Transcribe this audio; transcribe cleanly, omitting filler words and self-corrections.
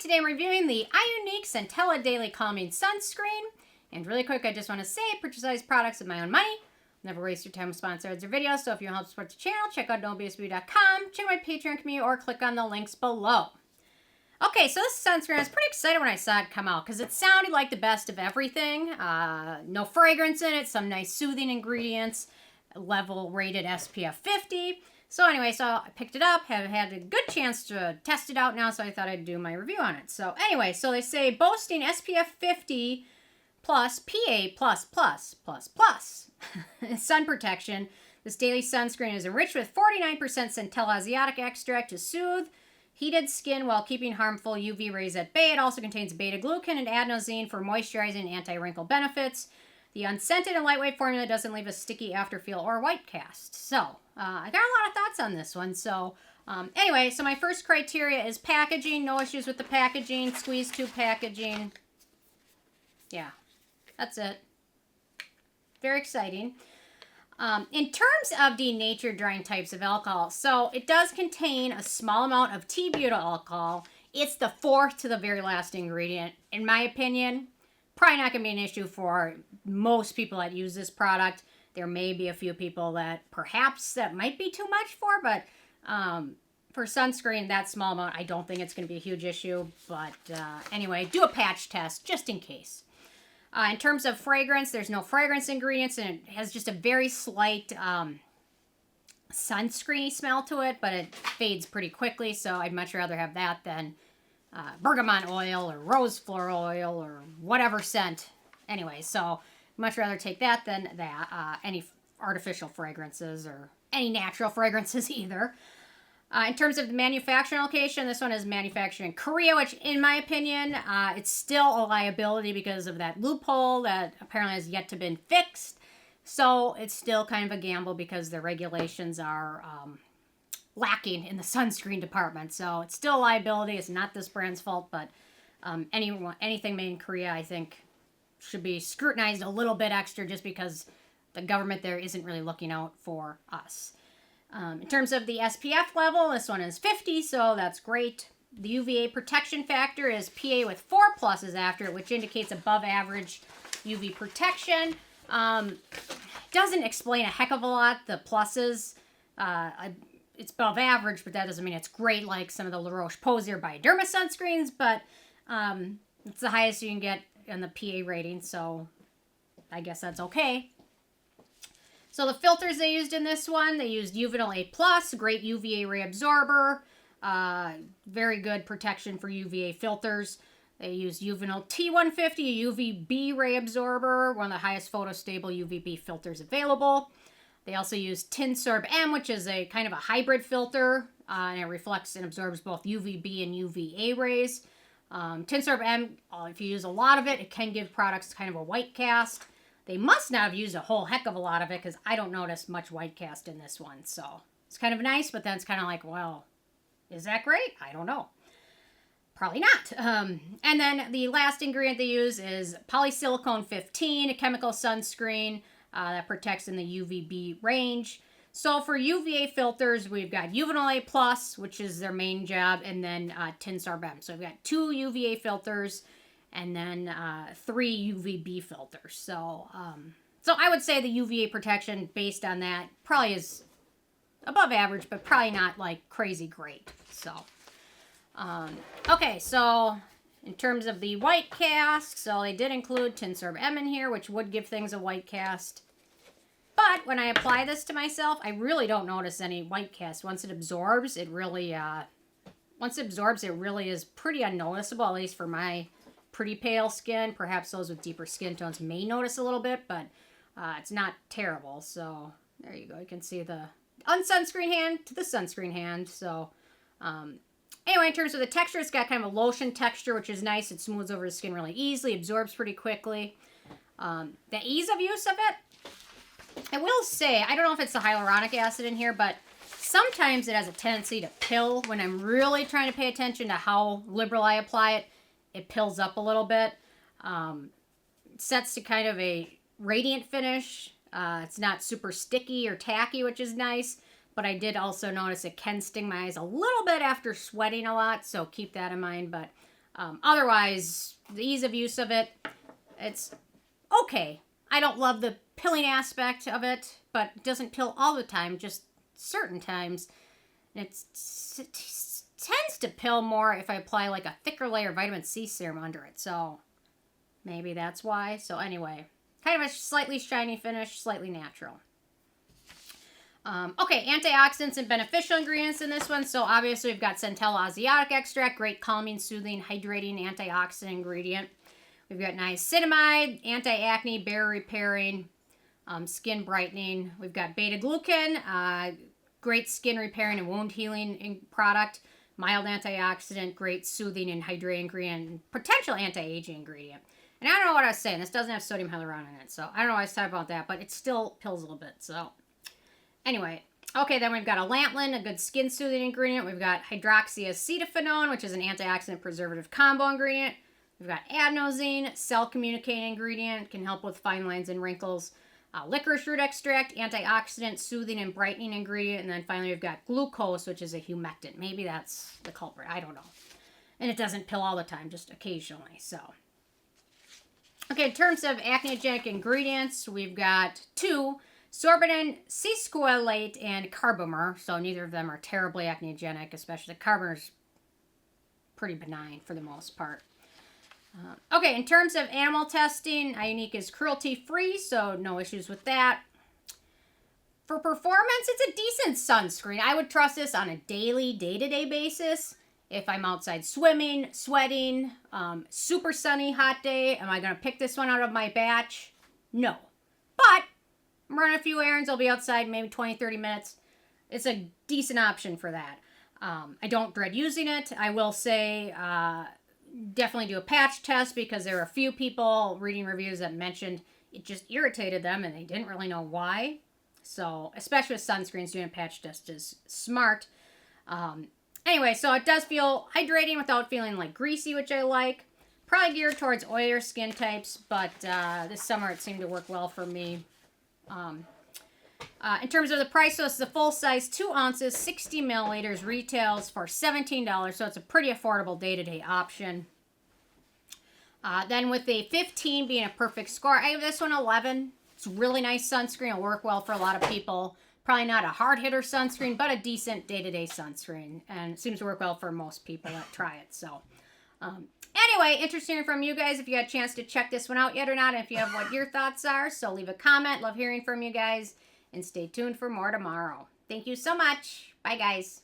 today I'm reviewing the Iunik Centella Daily Calming Sunscreen. And really quick, I just want to say, purchase these products with my own money. Never waste your time with sponsored ads or videos. So if you want to help support the channel, check out nobsb.com, check my Patreon community, or click on the links below. Okay, so this sunscreen, I was pretty excited when I saw it come out because it sounded like the best of everything. No fragrance in it, some nice soothing ingredients, level rated SPF 50. So anyway, so I picked it up, have had a good chance to test it out now, so I thought I'd do my review on it. So anyway, so they say boasting SPF 50 plus PA+++++. Sun protection. This daily sunscreen is enriched with 49% Centella Asiatica extract to soothe heated skin while keeping harmful UV rays at bay. It also contains Beta-Glucan and adenosine for moisturizing and anti-wrinkle benefits. The unscented and lightweight formula doesn't leave a sticky afterfeel or white cast. So, I got a lot of thoughts on this one. So, anyway, so my first criteria is packaging. No issues with the packaging. Squeeze tube packaging. Yeah, that's it. Very exciting. In terms of denatured drying types of alcohol, so it does contain a small amount of t-Butyl alcohol. It's the fourth to the very last ingredient. In my opinion, probably not going to be an issue for most people that use this product. There may be a few people that perhaps that might be too much for, but for sunscreen, that small amount, I don't think it's going to be a huge issue. But anyway, do a patch test just in case. In terms of fragrance, there's no fragrance ingredients, and it has just a very slight sunscreeny smell to it, but it fades pretty quickly, so I'd much rather have that than bergamot oil or rose floral oil or whatever scent. Anyway, so much rather take that than that. Any artificial fragrances or any natural fragrances either. In terms of the manufacturing location, this one is manufactured in Korea, which in my opinion, it's still a liability because of that loophole that apparently has yet to been fixed. So it's still kind of a gamble because the regulations are lacking in the sunscreen department. So it's still a liability. It's not this brand's fault, but anything made in Korea, I think, should be scrutinized a little bit extra just because the government there isn't really looking out for us. In terms of the SPF level, this one is 50, so that's great. The UVA protection factor is PA with 4 pluses after it, which indicates above average UV protection. Doesn't explain a heck of a lot, the pluses. It's above average, but that doesn't mean it's great like some of the La Roche-Posay or Bioderma sunscreens, but it's the highest you can get in the PA rating, so I guess that's okay. So the filters they used in this one, they used Uvinol A+, great UVA ray absorber, very good protection for UVA filters. They used Uvinol T150, a UVB ray absorber, one of the highest photostable UVB filters available. They also used Tinsorb M, which is a kind of a hybrid filter, and it reflects and absorbs both UVB and UVA rays. Tinsorb M, if you use a lot of it, it can give products kind of a white cast. They must not have used a whole heck of a lot of it because I don't notice much white cast in this one. So it's kind of nice, but then it's kind of like, well, is that great? I don't know. Probably not. And then the last ingredient they use is polysilicone 15, a chemical sunscreen that protects in the UVB range. So for UVA filters, we've got Uvinol A+, which is their main job, and then Tinsorb M. So we've got 2 UVA filters and then 3 UVB filters. So I would say the UVA protection based on that probably is above average, but probably not like crazy great. So, okay, so in terms of the white cast, so they did include Tinsorb M in here, which would give things a white cast. But when I apply this to myself, I really don't notice any white cast. Once it absorbs, it really is pretty unnoticeable, at least for my pretty pale skin. Perhaps those with deeper skin tones may notice a little bit, but it's not terrible. So there you go. You can see the unsunscreen hand to the sunscreen hand. So anyway, in terms of the texture, it's got kind of a lotion texture, which is nice. It smooths over the skin really easily, absorbs pretty quickly. The ease of use of it, I will say, I don't know if it's the hyaluronic acid in here, but sometimes it has a tendency to pill. When I'm really trying to pay attention to how liberal I apply it, it pills up a little bit. It sets to kind of a radiant finish. It's not super sticky or tacky, which is nice. But I did also notice it can sting my eyes a little bit after sweating a lot, so keep that in mind. But Otherwise, the ease of use of it, it's okay. I don't love the pilling aspect of it, but it doesn't pill all the time, just certain times. It tends to pill more if I apply like a thicker layer of vitamin C serum under it. So maybe that's why. So anyway, kind of a slightly shiny finish, slightly natural. Okay, antioxidants and beneficial ingredients in this one. So obviously we've got Centella Asiatica extract, great calming, soothing, hydrating antioxidant ingredient. We've got niacinamide, anti-acne, barrier repairing, skin brightening. We've got Beta-Glucan, great skin repairing and wound healing product. Mild antioxidant, great soothing and hydrating ingredient, potential anti-aging ingredient. And I don't know what I was saying. This doesn't have sodium hyaluronate in it, so I don't know why I was talking about that, but it still pills a little bit, so... Anyway, okay, then we've got Allantoin, a good skin soothing ingredient. We've got hydroxyacetophenone, which is an antioxidant preservative combo ingredient. We've got adenosine, cell communicating ingredient, can help with fine lines and wrinkles. Licorice root extract, antioxidant, soothing and brightening ingredient. And then finally we've got glucose, which is a humectant. Maybe that's the culprit. I don't know. And it doesn't pill all the time, just occasionally. So, okay, in terms of acneogenic ingredients, we've got 2. Sorbitan, Sesquioleate, and carbomer. So neither of them are terribly acneogenic, especially the carbomer's pretty benign for the most part. Okay, in terms of animal testing, Iunik is cruelty-free, so no issues with that. For performance, it's a decent sunscreen. I would trust this on a daily, day-to-day basis. If I'm outside swimming, sweating, super sunny, hot day, am I going to pick this one out of my batch? No. But I'm running a few errands. I'll be outside maybe 20, 30 minutes. It's a decent option for that. I don't dread using it. I will say definitely do a patch test because there are a few people reading reviews that mentioned it just irritated them and they didn't really know why. So, especially with sunscreens, doing a patch test is smart. Anyway, so it does feel hydrating without feeling like greasy, which I like. Probably geared towards oilier skin types, but this summer it seemed to work well for me. In terms of the price, so it's the full size 2 ounces, 60 milliliters, retails for $17, so it's a pretty affordable day-to-day option. Then with the 15 being a perfect score, I give this one 11. It's a really nice sunscreen. It'll work well for a lot of people. Probably not a hard-hitter sunscreen, but a decent day-to-day sunscreen. And it seems to work well for most people that try it. So, anyway, interested hearing from you guys if you had a chance to check this one out yet or not, and if you have what your thoughts are. So leave a comment. Love hearing from you guys. And stay tuned for more tomorrow. Thank you so much. Bye, guys.